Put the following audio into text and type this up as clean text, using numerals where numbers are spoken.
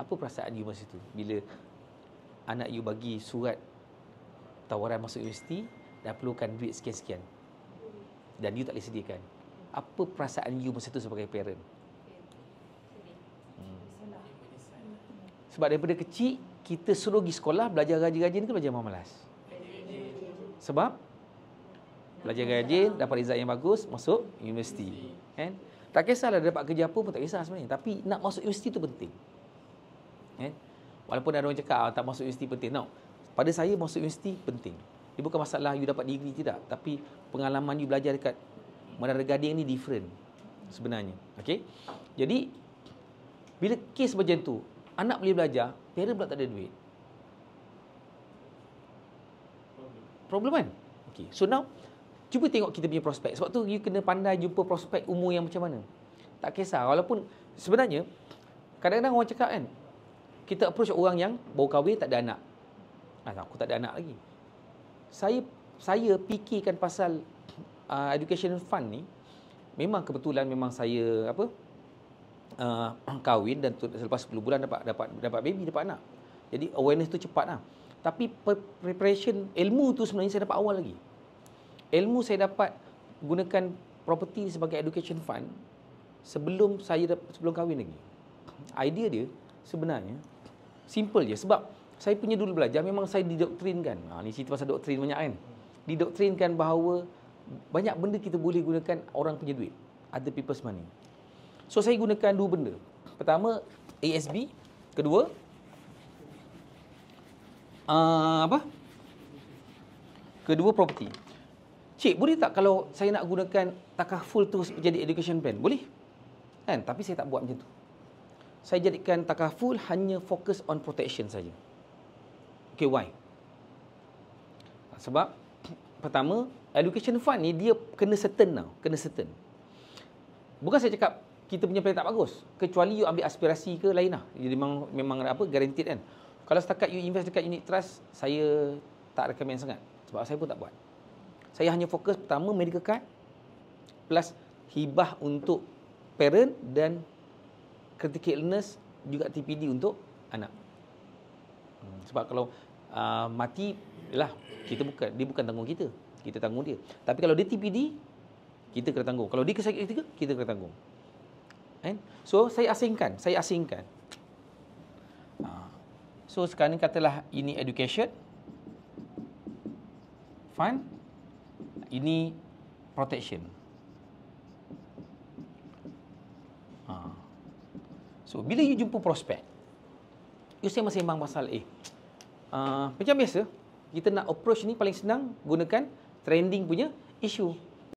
Apa perasaan you masa tu bila anak you bagi surat tawaran masuk universiti dan perlukan duit sekian-sekian dan you tak boleh sediakan? Apa perasaan you masa tu sebagai parent? Sebab daripada kecil kita suruh pergi sekolah belajar rajin-rajin ke belajar malas? Sebab belajar rajin, dapat result yang bagus, masuk universiti. Kan? Tak kisahlah dapat kerja apa pun tak kisah sebenarnya. Tapi nak masuk universiti tu penting. Kan? Walaupun ada orang cakap tak masuk universiti penting. No. Pada saya masuk universiti penting. Dia bukan masalah you dapat degree tidak. Tapi pengalaman you belajar dekat Menara Gading ni different sebenarnya. Okay? Jadi, bila kes macam tu, anak boleh belajar, parent pula tak ada duit. Problem kan? Okay. So now, cuba tengok kita punya prospek. Sebab tu you kena pandai jumpa prospek umur yang macam mana. Tak kisah. Walaupun sebenarnya, kadang-kadang orang cakap kan, kita approach orang yang baru kahwin tak ada anak. Aku tak ada anak lagi. Saya fikirkan pasal education fund ni, memang kebetulan memang saya kahwin dan selepas 10 bulan dapat baby, dapat anak. Jadi awareness tu cepat lah. Tapi preparation ilmu tu sebenarnya saya dapat awal lagi. Ilmu saya dapat gunakan property sebagai education fund sebelum kahwin lagi. Idea dia sebenarnya simple je. Sebab saya punya dulu belajar memang saya didoktrinkan. Ni cerita pasal doktrin banyak kan. Didoktrinkan bahawa banyak benda kita boleh gunakan orang punya duit, other people's money. So saya gunakan dua benda. Pertama ASB, kedua kedua property. Cik, boleh tak kalau saya nak gunakan takaful tu jadi education plan? Boleh. Kan? Tapi saya tak buat macam tu. Saya jadikan takaful hanya fokus on protection saja. Okay, why? Sebab pertama, education fund ni dia kena certain tau. Kena certain. Bukan saya cakap kita punya plan tak bagus. Kecuali you ambil aspirasi ke lain lah. Jadi memang guaranteed kan. Kalau setakat you invest dekat unit trust, saya tak recommend sangat. Sebab saya pun tak buat. Saya hanya fokus pertama medical card plus hibah untuk parent dan critical illness juga TPD untuk anak. Sebab kalau mati lah, dia bukan tanggung kita. Kita tanggung dia. Tapi kalau dia TPD, kita kena tanggung. Kalau dia sakit kritikal, kita kena tanggung. So saya asingkan. So sekarang ni katalah ini education fund, ini protection. So bila you jumpa prospek, you sembang pasal macam biasa, kita nak approach ni paling senang gunakan trending punya isu.